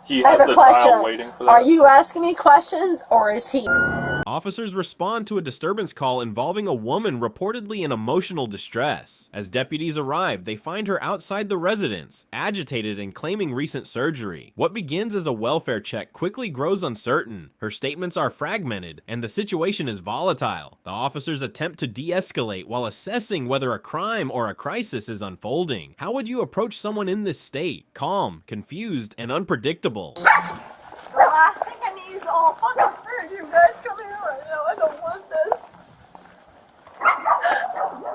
He I has have a the question. child waiting for that. Are you asking me questions or is he? Officers respond to a disturbance call involving a woman reportedly in emotional distress. As deputies arrive, they find her outside the residence, agitated and claiming recent surgery. What begins as a welfare check quickly grows uncertain. Her statements are fragmented, and the situation is volatile. The officers attempt to de-escalate while assessing whether a crime or a crisis is unfolding. How would you approach someone in this state? Calm, confused, and unpredictable. The last thing I need is all fucking hurt. You guys come here right now. I don't want this.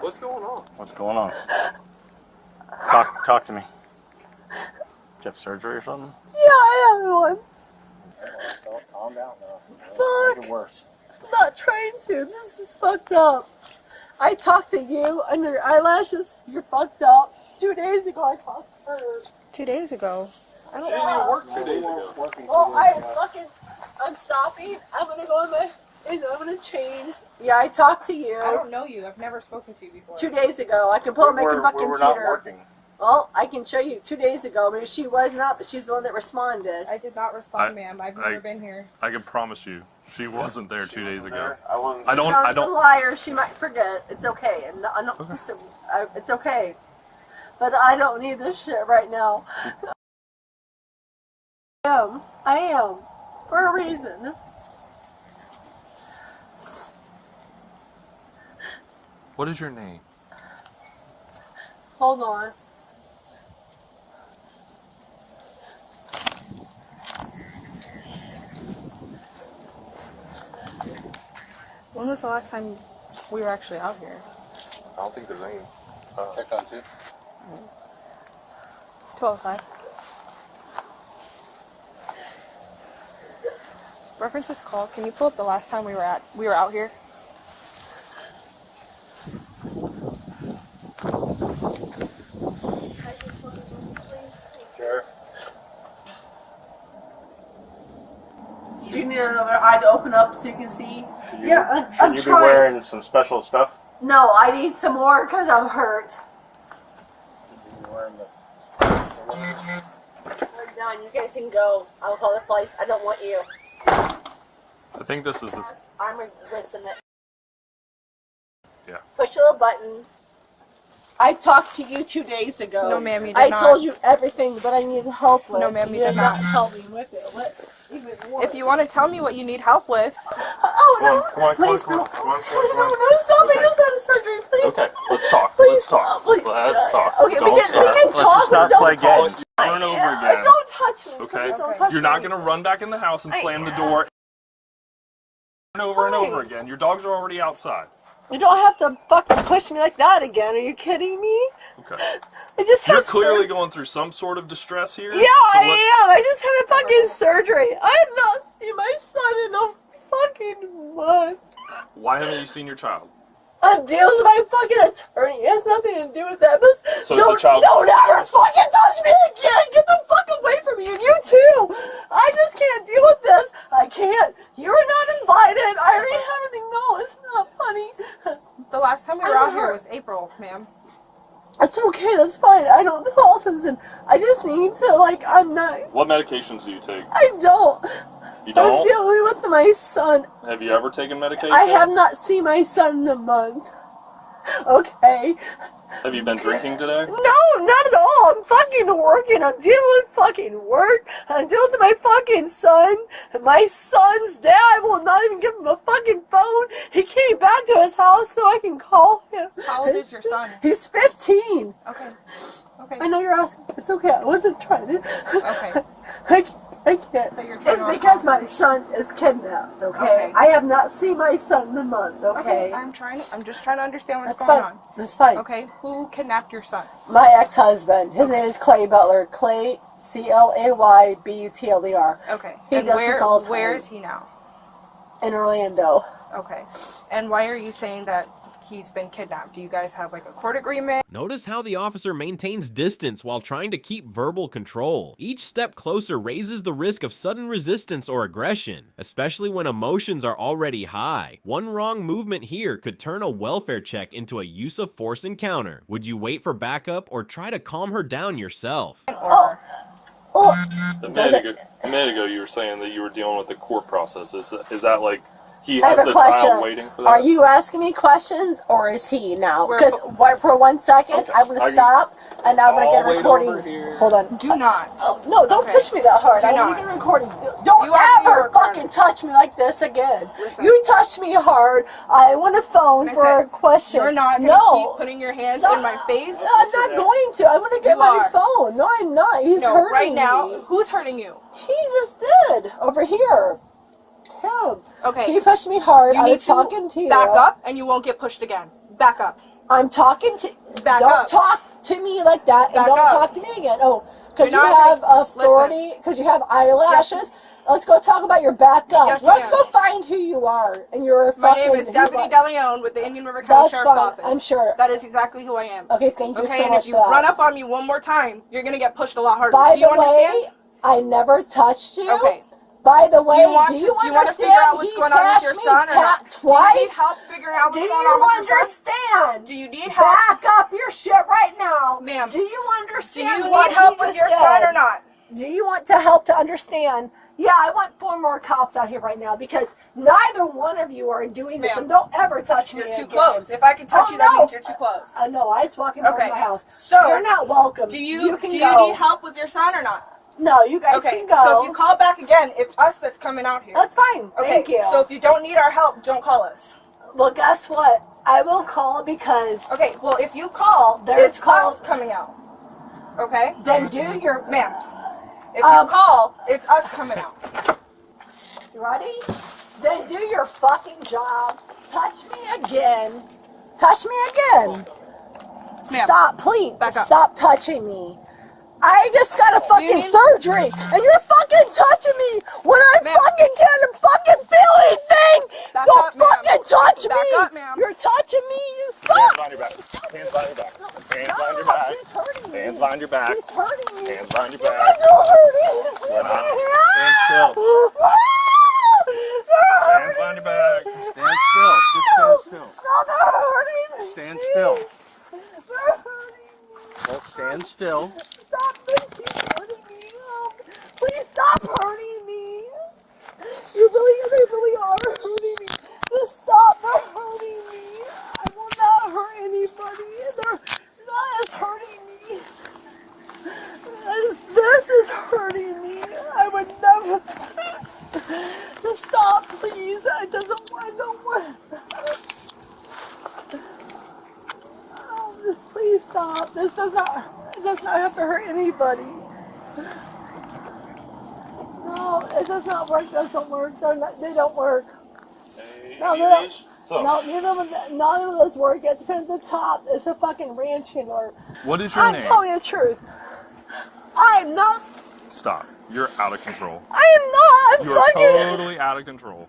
What's going on? What's going on? Talk to me. Did you have surgery or something? Yeah, I have one. Calm down now. Fuck. Make it worse. I'm not trying to. This is fucked up. I talked to you under your eyelashes. You're fucked up. 2 days ago I talked to her. 2 days ago. She didn't even work 2 days ago. Well, I'm stopping. I'm gonna go in my, and I'm gonna change. Yeah, I talked to you. I don't know you. I've never spoken to you before. 2 days ago. I can pull up my fucking We're not computer. working. Well, I can show you 2 days ago. Maybe she was not, but she's the one that responded. I did not respond, ma'am. I've never been here. I can promise you, she wasn't there 2 days ago. I wasn't. I don't. Sounds a liar. She might forget. It's okay. And I don't. It's okay. But I don't need this shit right now. I am. For a reason. What is your name? Hold on. When was the last time we were actually out here? I don't think there's any. Check on two. 12:05. Reference this call. Can you pull up the last time we were out here? Sure. Do you need another eye to open up so you can see? Yeah, I'm Should you be trying. wearing some special stuff? No, I need some more because I'm hurt. Should you be wearing the... We're done. You guys can go. I'll call the police. I don't want you. I think this is this. I'm listen it. Yeah. Push a little button. I talked to you 2 days ago. No, ma'am, you did I not. told you everything that I needed help with. No, ma'am, you did did not. help me with it. Even worse. If you want to tell me what you need help with, Oh no! Come on, Please come on, don't. come on, come No, on. no, stop! Okay. I just had a surgery. Please. Okay, let's talk. Please. Let's talk. Please. Let's talk. Okay, Don't we can stop. talk. just not but play don't games. touch. Over and over again. Don't touch me. Okay? Please don't touch You're not me. gonna run back in the house and slam the door and over and over again. Your dogs are already outside. You don't have to fucking push me like that again. Are you kidding me? Okay. I just had You're clearly surgery. going through some sort of distress here. Yeah, so I am. I just had a fucking surgery. I have not seen my son in a fucking month. Why haven't you seen your child? I'm dealing with my fucking attorney. It has nothing to do with that. But So it's a child- don't ever fucking touch me again. Get the fuck away from me. And you too. I just can't deal with this. I can't. You're not invited. I already have everything. No, it's not funny. the last time we were out here was April, ma'am. It's okay. That's fine. I don't call citizen. I just need to, like, I'm not. What medications do you take? I don't. You I'm don't? dealing with my son. Have you ever taken medication? I have not seen my son in a month. Okay. Have you been drinking today? No, not at all. I'm fucking working. I'm dealing with fucking work. I'm dealing with my fucking son. And my son's dad, I will not even give him a fucking phone. He came back to his house so I can call him. How old is your son? He's 15. Okay. Okay. I know you're asking. It's okay. I wasn't trying to. Okay. I can't. So you're trying It's to- because my son is kidnapped, okay? Okay. I have not seen my son in a month, okay? I'm just trying to understand what's That's going fine. on. That's fine. Okay, who kidnapped your son? My ex-husband. His name is Clay Butler. Clay, Claybutler. Okay. He and does this all the time. where is he now? In Orlando. Okay. And why are you saying that he's been kidnapped? Do you guys have like a court agreement? Notice how the officer maintains distance while trying to keep verbal control. Each step closer raises the risk of sudden resistance or aggression, especially when emotions are already high. One wrong movement here could turn a welfare check into a use of force encounter. Would you wait for backup or try to calm her down yourself? Or Oh, A minute ago, you were saying that you were dealing with the court process. Is that like he I has have a the trial question. waiting for that? Are you asking me questions, or is he now? We're Because for 1 second, Okay. I'm going to stop, and I'm going to get a I'll wait recording. over here. Hold on. Do not. Oh, no, don't Okay. push me that hard. Do I not. need a recording. Don't You have to be ever recorded. fucking touch me like this again. Listen. You touched me hard. I want a phone for a question. You're not going to keep putting your hands in my face. I'm not going to. I'm going to get You my are. phone. No, I'm not. He's No, hurting right now, me. who's hurting you? He just did. Over here. Him. Okay. He pushed me hard. You I need was talking to you. back up, and you won't get pushed again. Back up. I'm talking to. Back don't up. talk to me like that, and Back don't up. talk to me again. Oh, because you You're not have gonna- authority, because you have eyelashes. Let's go talk about your back up. Yes, Let's ma'am. go find who you are, and you're My fucking. name is Deputy De Leon with the Indian River County That's Sheriff's fine. Office. I'm sure. That is exactly who I am. Okay, thank you Okay, so and much if you for that. run up on me one more time, you're gonna get pushed a lot harder. By Do you the way, understand? I never touched you. Okay. By the way, Do you want to understand? figure out what's He going on with tashed your me son or not? twice. Do you need help figuring out Do what's you going on with your son? understand? Do you need help? Back up your shit right now. Ma'am. Do you Do understand you what need help he with just your did? son or not? Do you want to help to understand? Yeah, I want 4 more cops out here right now because neither one of you are doing this, Ma'am. and don't ever touch me You're too again. close. If I can touch Oh, you, that no. means you're too close. No, I was walking towards Okay, my house. so, you're not welcome. Do you can do go. you need help with your son or not? No, you guys Okay, can go. so if you call back again, it's us that's coming out here. That's fine. Okay, Thank you. so if you don't need our help, don't call us. Well, guess what? I will call because Okay, well, if you call, There's it's calls- us coming out. Okay? then do your. Ma'am, if you call, it's us coming out. You ready? Then do your fucking job. Touch me again. Touch me again. Ma'am, Stop, please. back up. Stop touching me. I just got a fucking need- surgery, and you're fucking touching me when I Ma'am. fucking can't fucking feel anything. Back Don't up, ma'am. fucking touch Back me. up, ma'am. You're touching me. You Hands stop. behind your back. Hands behind your back. Hands Stop. behind your back. He's hurting me. Hands behind your back. He's hurting me. Hands behind your You back. guys are hurting. Stand still. They're Hands hurting behind your me. back. Stand still. Just stand still. No, they're hurting me. Stand still. They're hurting me. Well, stand still. Stop this. Keep hurting me. Please stop hurting me. They really are hurting me. Just stop hurting me. I will not hurt anybody. That is hurting me. This is hurting me. I would never. Just stop, please. I don't want. Oh, just please stop. This does not have to hurt anybody. No, it does not work. Doesn't work. They don't work. No, they don't. So, No, none of those work. It's been at the top. It's a fucking ranch handler. what is your I'm name? telling you the truth. I'm not. Stop. You're out of control. I am not. You are fucking. totally out of control.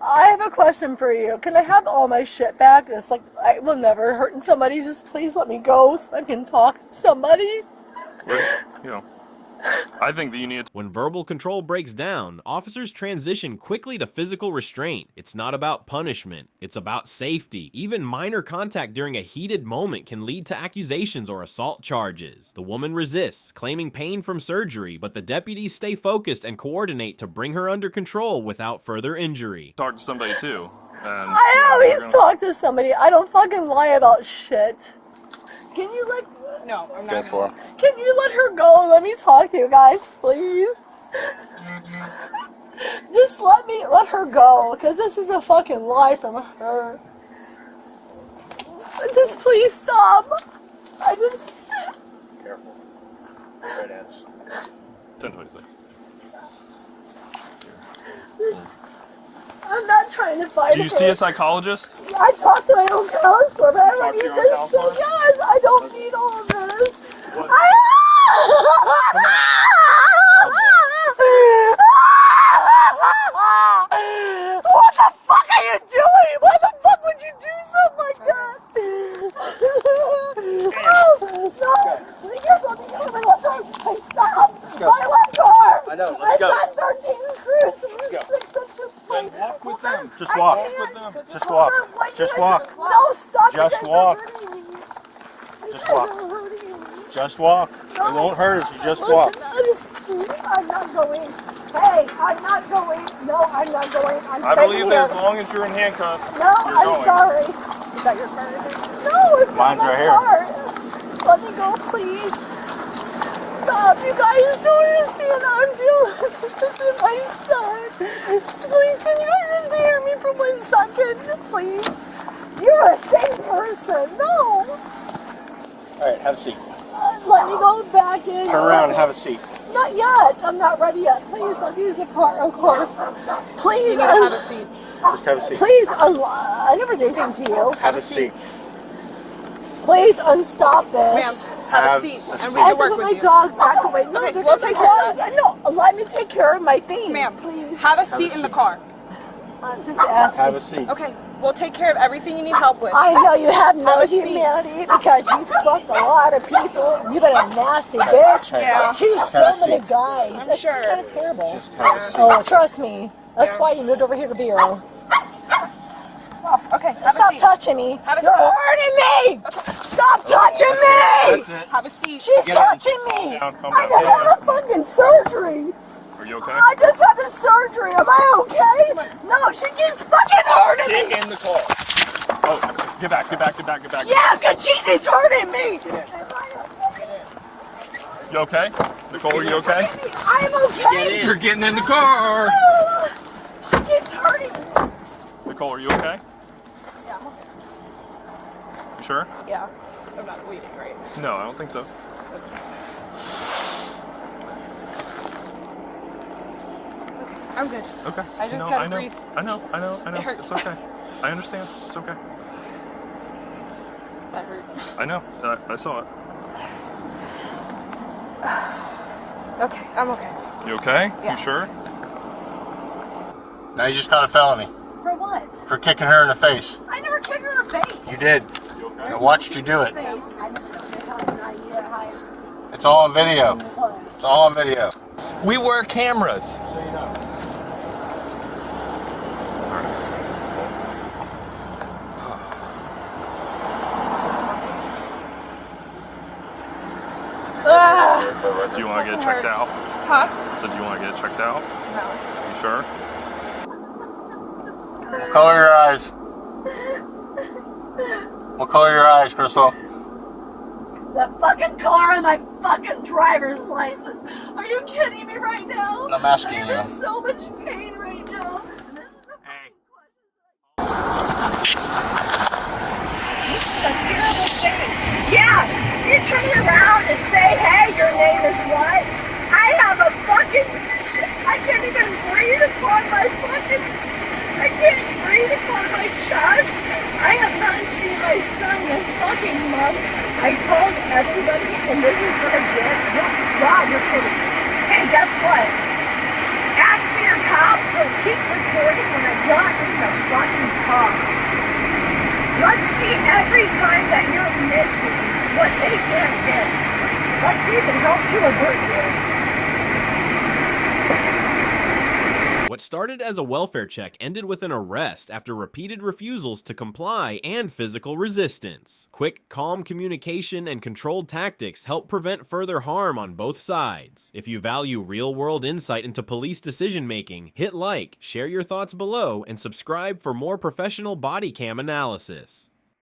I have a question for you. Can I have all my shit back? It's like I will never hurt somebody. Just please let me go so I can talk to somebody. You know, I think that you need to. When verbal control breaks down, officers transition quickly to physical restraint. It's not about punishment, it's about safety. Even minor contact during a heated moment can lead to accusations or assault charges. The woman resists, claiming pain from surgery, but the deputies stay focused and coordinate to bring her under control without further injury. Talk to somebody too. And, I always talk to somebody. I don't fucking lie about shit. Can you like? No, I'm Go not for gonna. it. Can you let her go and let me talk to you guys, please? Just let her go, because this is a fucking lie from her. Just please stop. I just. Careful. Right hands. 1026. I'm not trying to fight Do you her. see a psychologist? I talk to my own counselor, but I don't Talk to need your own this counselor? shit. Yes, I don't need all of this. What? What the fuck are you doing? Why the fuck would you do something like that? No, be careful, be careful. My left arm. Hey, stop. My left arm. I know, let's I've go. got 13 screws. Then walk with them. Just I walk. can't. Just Hold walk. on, why Just you walk. guys- No, stop. Just You guys are walk. hurting me. You Just guys walk. are hurting me. Just walk. God. It won't hurt us. You just Listen, walk. I'm not going. Hey, I'm not going. No, I'm not going. I'm I staying believe here. that as long as you're in handcuffs, No, you're I'm going. sorry. Is that your card? No, it's not Mine's my right here. car. Let me go, please. Stop, you guys don't understand. I'm dealing with my son. Please, can you guys hear me for 1 second, please? You're a safe person. No. All right, have a seat. Let me go back in. Turn around and have a seat. Not yet. I'm not ready yet. Please, let me use a car, of course. Please, You need to have a seat. Just have a seat. please, I never did anything to you. Have a seat. Please unstop Ma'am, this. have a seat. And we I can work just with my you. dogs back away. No, Okay, they're we'll my take care of dogs. No, let me take care of my things, Ma'am, please. have a seat in the car. Just ask Have me. a seat. Okay, we'll take care of everything you need help with. I know you have no Have a seat. humanity because you fucked a lot of people. You've been a nasty bitch Yeah. to so Have a many seat. guys. I'm That's sure. kind of terrible. Just have a seat. Oh, trust me. That's Yeah. why you moved over here to Bureau. Oh, okay, have a Stop seat. touching me. Have a You're seat. hurting me. Stop touching me. That's it. Have a seat. She's Get in. touching me. Calm down, calm I down. just had a fucking surgery. Are you okay? I just had a surgery. Am I okay? No, she keeps fucking hurting me. Get in the car. Oh, get back, get back, get back, get back. Yeah, because she keeps hurting me. You okay? Nicole, are you okay? I'm okay. You're getting in the car. She keeps hurting me. Nicole, are you okay? Yeah, I'm okay. You sure? Yeah, I'm not bleeding, right? No, I don't think so. I'm good. Okay. I just No, gotta I know. breathe. I know. It hurts. It's okay. I understand. It's okay. That hurt. I know. I saw it. Okay, I'm okay. You okay? Yeah. You sure? Now you just got a felony For what? for kicking her in the face. I never kicked her in her face. You did. You okay? I watched you do it. I never hide. It's all on video. It's all on video. We wear cameras. So you know. Do you want to get checked out? Huh? So do you want to get checked out? No. You sure? What color are your eyes? What color are your eyes, Crystal? The fucking car on my fucking driver's license. Are you kidding me right now? I'm asking I'm you. in so much pain right now. Hey. A terrible thing. Yeah, you turn me around and say, hey, your name is what? I have a fucking, I can't even breathe upon my fucking, I can't breathe upon my chest. I have not seen my son in a fucking month. I told everybody, and this is what I did. God, you're kidding. And guess what? Ask for your cops to keep recording when I got in the fucking car. Let's see every time that you're missing what they can't get. Let's see if it helps you avert this. What started as a welfare check ended with an arrest after repeated refusals to comply and physical resistance. Quick, calm communication and controlled tactics help prevent further harm on both sides. If you value real-world insight into police decision-making, hit like, share your thoughts below, and subscribe for more professional body cam analysis.